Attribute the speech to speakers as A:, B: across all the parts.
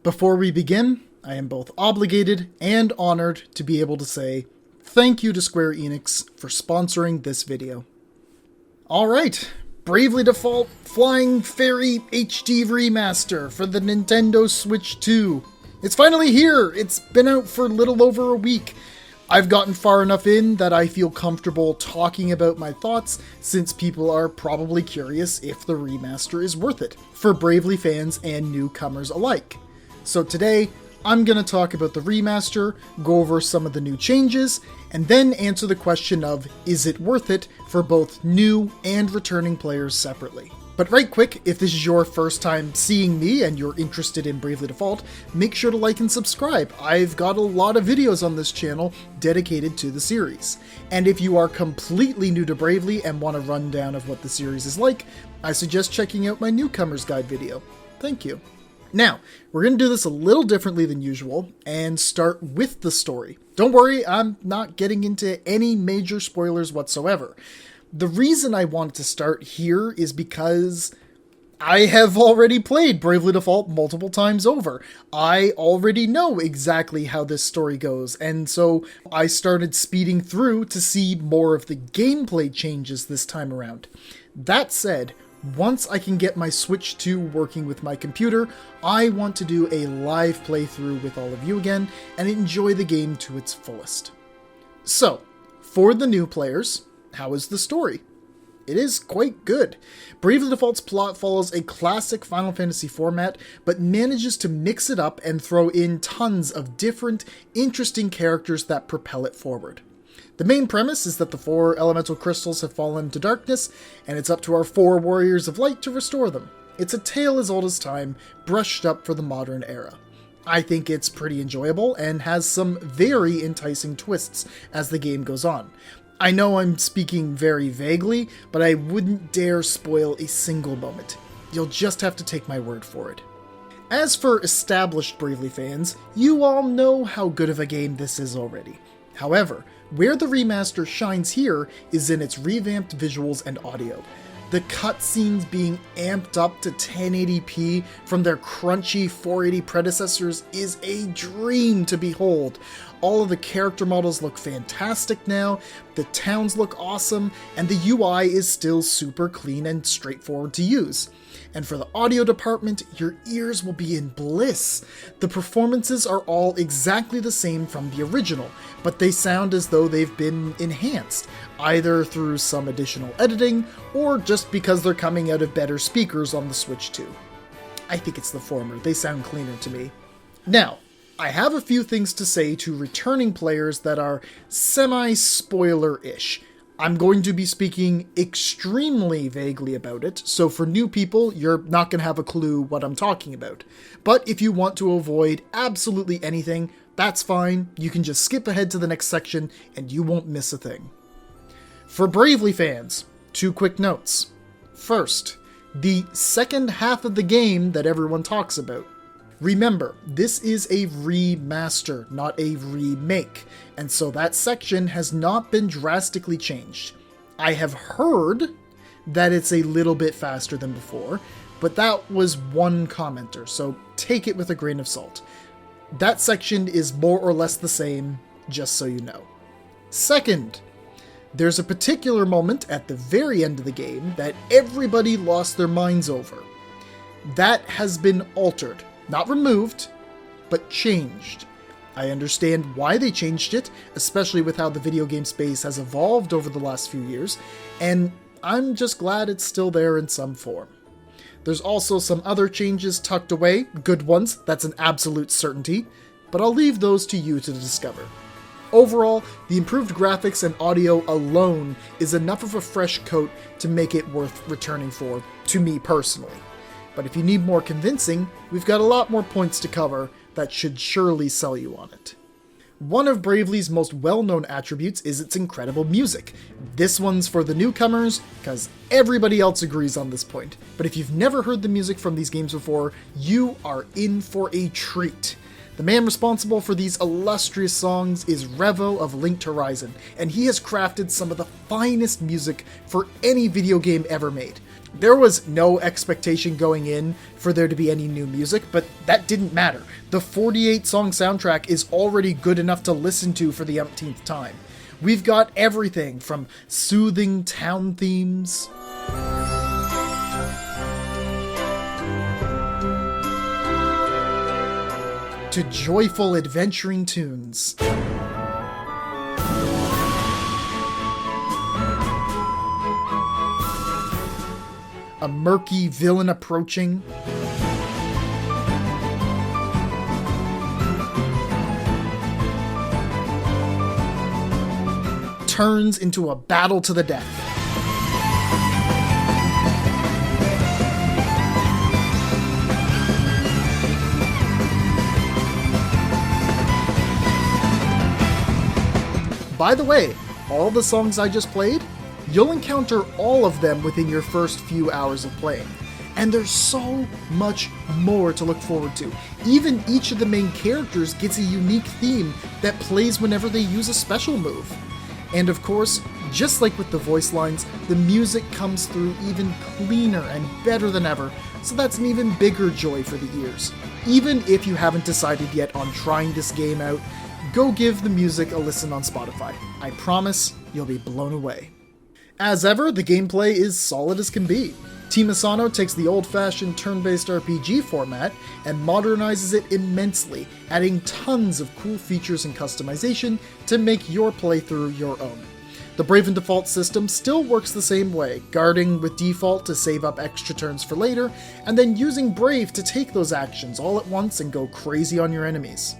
A: Before we begin, I am both obligated and honored to be able to say thank you to Square Enix for sponsoring this video. Alright, Bravely Default Flying Fairy HD Remaster for the Nintendo Switch 2. It's finally here! It's been out for a little over a week. I've gotten far enough in that I feel comfortable talking about my thoughts, since people are probably curious if the remaster is worth it, for Bravely fans and newcomers alike. So today, I'm going to talk about the remaster, go over some of the new changes, and then answer the question of, is it worth it for both new and returning players separately? But right quick, if this is your first time seeing me and you're interested in Bravely Default, make sure to like and subscribe. I've got a lot of videos on this channel dedicated to the series. And if you are completely new to Bravely and want a rundown of what the series is like, I suggest checking out my Newcomer's Guide video. Thank you. Now, we're going to do this a little differently than usual, and start with the story. Don't worry, I'm not getting into any major spoilers whatsoever. The reason I wanted to start here is because I have already played Bravely Default multiple times over. I already know exactly how this story goes, and so I started speeding through to see more of the gameplay changes this time around. That said, once I can get my Switch 2 working with my computer, I want to do a live playthrough with all of you again and enjoy the game to its fullest. So, for the new players, how is the story? It is quite good. Bravely Default's plot follows a classic Final Fantasy format, but manages to mix it up and throw in tons of different, interesting characters that propel it forward. The main premise is that the 4 elemental crystals have fallen to darkness, and it's up to our 4 warriors of light to restore them. It's a tale as old as time, brushed up for the modern era. I think it's pretty enjoyable, and has some very enticing twists as the game goes on. I know I'm speaking very vaguely, but I wouldn't dare spoil a single moment. You'll just have to take my word for it. As for established Bravely fans, you all know how good of a game this is already. However, where the remaster shines here is in its revamped visuals and audio. The cutscenes being amped up to 1080p from their crunchy 480 predecessors is a dream to behold. All of the character models look fantastic now, the towns look awesome, and the UI is still super clean and straightforward to use. And for the audio department, your ears will be in bliss. The performances are all exactly the same from the original, but they sound as though they've been enhanced, either through some additional editing, or just because they're coming out of better speakers on the Switch 2. I think it's the former, they sound cleaner to me. Now, I have a few things to say to returning players that are semi-spoiler-ish. I'm going to be speaking extremely vaguely about it, so for new people, you're not going to have a clue what I'm talking about. But if you want to avoid absolutely anything, that's fine. You can just skip ahead to the next section and you won't miss a thing. For Bravely fans, 2 quick notes. First, the second half of the game that everyone talks about. Remember, this is a remaster, not a remake, and so that section has not been drastically changed. I have heard that it's a little bit faster than before, but that was one commenter, so take it with a grain of salt. That section is more or less the same, just so you know. Second, there's a particular moment at the very end of the game that everybody lost their minds over. That has been altered. Not removed, but changed. I understand why they changed it, especially with how the video game space has evolved over the last few years, and I'm just glad it's still there in some form. There's also some other changes tucked away, good ones, that's an absolute certainty, but I'll leave those to you to discover. Overall, the improved graphics and audio alone is enough of a fresh coat to make it worth returning for, to me personally. But if you need more convincing, we've got a lot more points to cover that should surely sell you on it. One of Bravely's most well-known attributes is its incredible music. This one's for the newcomers, because everybody else agrees on this point. But if you've never heard the music from these games before, you are in for a treat. The man responsible for these illustrious songs is Revo of Linked Horizon, and he has crafted some of the finest music for any video game ever made. There was no expectation going in for there to be any new music, but that didn't matter. The 48-song soundtrack is already good enough to listen to for the umpteenth time. We've got everything from soothing town themes to joyful adventuring tunes. A murky villain approaching. Turns into a battle to the death. By the way, all the songs I just played, you'll encounter all of them within your first few hours of playing. And there's so much more to look forward to. Even each of the main characters gets a unique theme that plays whenever they use a special move. And of course, just like with the voice lines, the music comes through even cleaner and better than ever, so that's an even bigger joy for the ears. Even if you haven't decided yet on trying this game out, go give the music a listen on Spotify. I promise you'll be blown away. As ever, the gameplay is solid as can be. Team Asano takes the old-fashioned turn-based RPG format and modernizes it immensely, adding tons of cool features and customization to make your playthrough your own. The Brave and Default system still works the same way, guarding with default to save up extra turns for later, and then using Brave to take those actions all at once and go crazy on your enemies.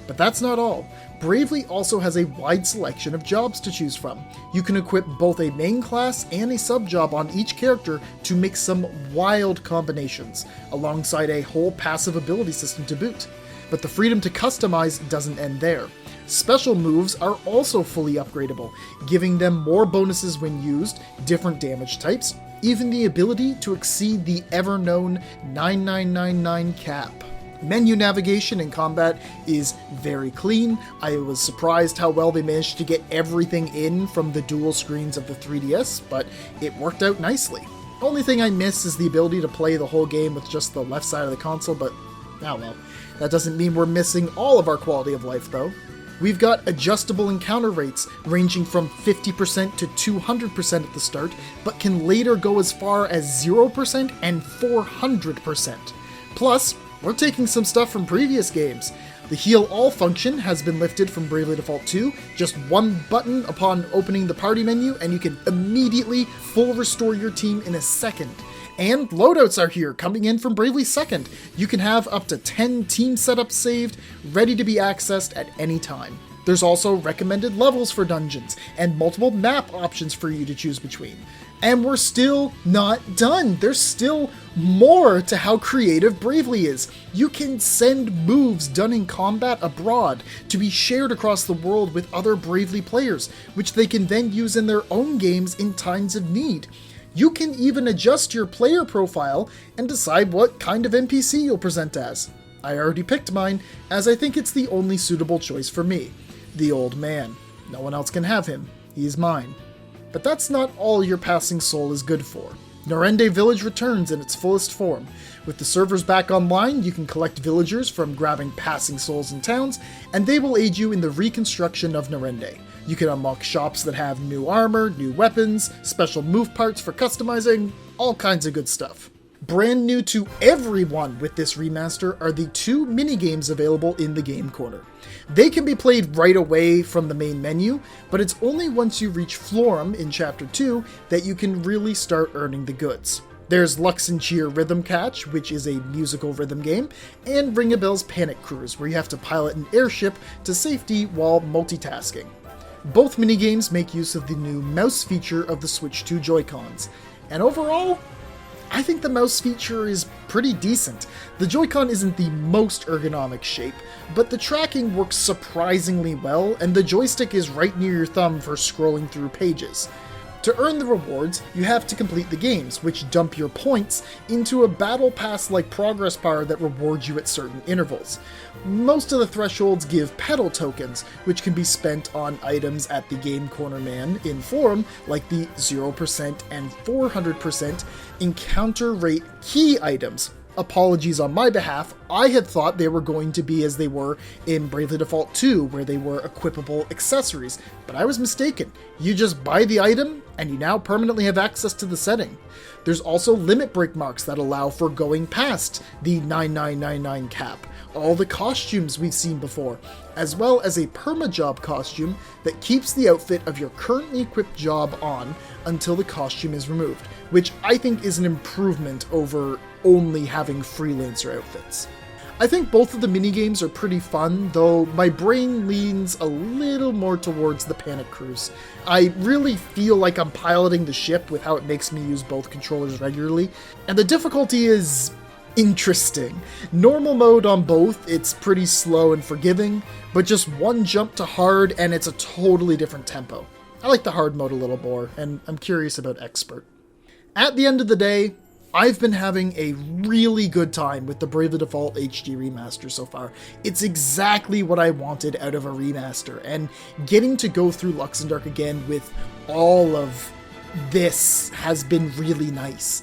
A: But that's not all. Bravely also has a wide selection of jobs to choose from. You can equip both a main class and a sub-job on each character to make some wild combinations, alongside a whole passive ability system to boot. But the freedom to customize doesn't end there. Special moves are also fully upgradable, giving them more bonuses when used, different damage types, even the ability to exceed the ever-known 9999 cap. Menu navigation in combat is very clean. I was surprised how well they managed to get everything in from the dual screens of the 3DS, but it worked out nicely. Only thing I miss is the ability to play the whole game with just the left side of the console, but oh well. That doesn't mean we're missing all of our quality of life though. We've got adjustable encounter rates ranging from 50% to 200% at the start, but can later go as far as 0% and 400%. Plus, we're taking some stuff from previous games. The Heal All function has been lifted from Bravely Default 2, just one button upon opening the party menu and you can immediately full restore your team in a second. And loadouts are here, coming in from Bravely 2nd. You can have up to 10 team setups saved, ready to be accessed at any time. There's also recommended levels for dungeons, and multiple map options for you to choose between. And we're still not done. There's still more to how creative Bravely is. You can send moves done in combat abroad to be shared across the world with other Bravely players, which they can then use in their own games in times of need. You can even adjust your player profile and decide what kind of NPC you'll present as. I already picked mine, as I think it's the only suitable choice for me. The Old Man. No one else can have him. He's mine. But that's not all your passing soul is good for. Norende Village returns in its fullest form. With the servers back online, you can collect villagers from grabbing passing souls in towns, and they will aid you in the reconstruction of Norende. You can unlock shops that have new armor, new weapons, special move parts for customizing, all kinds of good stuff. Brand new to everyone with this remaster are the 2 minigames available in the game corner. They can be played right away from the main menu, but it's only once you reach Florum in Chapter 2 that you can really start earning the goods. There's Lux and Cheer Rhythm Catch, which is a musical rhythm game, and Ring a Bell's Panic Cruise, where you have to pilot an airship to safety while multitasking. Both minigames make use of the new mouse feature of the Switch 2 Joy-Cons, and overall, I think the mouse feature is pretty decent. The Joy-Con isn't the most ergonomic shape, but the tracking works surprisingly well, and the joystick is right near your thumb for scrolling through pages. To earn the rewards, you have to complete the games, which dump your points into a battle pass-like progress bar that rewards you at certain intervals. Most of the thresholds give pedal tokens, which can be spent on items at the Game Corner Man in Forum, like the 0% and 400% encounter rate key items. Apologies on my behalf, I had thought they were going to be as they were in Bravely Default 2, where they were equipable accessories, but I was mistaken. You just buy the item, and you now permanently have access to the setting. There's also limit break marks that allow for going past the 9999 cap, all the costumes we've seen before, as well as a perma-job costume that keeps the outfit of your currently equipped job on until the costume is removed, which I think is an improvement over only having freelancer outfits. I think both of the minigames are pretty fun, though my brain leans a little more towards the Panic Cruise. I really feel like I'm piloting the ship with how it makes me use both controllers regularly, and the difficulty is interesting. Normal mode on both, it's pretty slow and forgiving, but just one jump to hard and it's a totally different tempo. I like the hard mode a little more, and I'm curious about expert. At the end of the day, I've been having a really good time with the Bravely Default HD Remaster so far. It's exactly what I wanted out of a remaster, and getting to go through Luxembourg again with all of this has been really nice.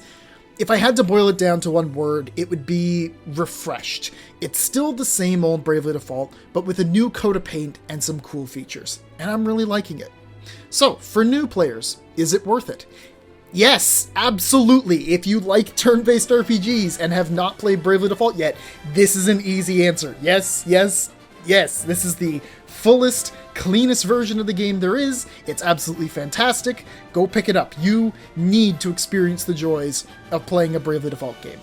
A: If I had to boil it down to one word, it would be refreshed. It's still the same old Bravely Default, but with a new coat of paint and some cool features, and I'm really liking it. So, for new players, is it worth it? Yes, absolutely. If you like turn-based RPGs and have not played Bravely Default yet, this is an easy answer. Yes, yes, yes. This is the fullest, cleanest version of the game there is. It's absolutely fantastic. Go pick it up. You need to experience the joys of playing a Bravely Default game.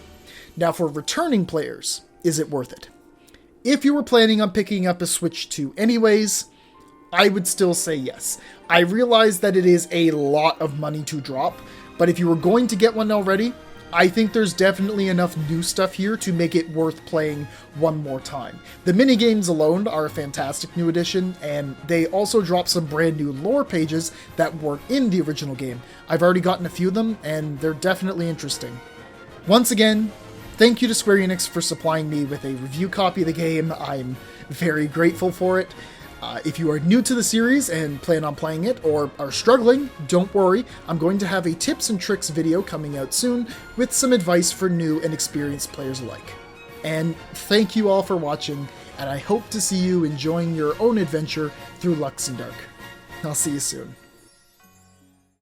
A: Now, for returning players, is it worth it? If you were planning on picking up a Switch 2 anyways, I would still say yes. I realize that it is a lot of money to drop, but if you were going to get one already, I think there's definitely enough new stuff here to make it worth playing one more time. The minigames alone are a fantastic new addition, and they also drop some brand new lore pages that weren't in the original game. I've already gotten a few of them, and they're definitely interesting. Once again, thank you to Square Enix for supplying me with a review copy of the game. I'm very grateful for it. If you are new to the series and plan on playing it, or are struggling, don't worry, I'm going to have a tips and tricks video coming out soon with some advice for new and experienced players alike. And thank you all for watching, and I hope to see you enjoying your own adventure through Luxembourg. I'll see you soon.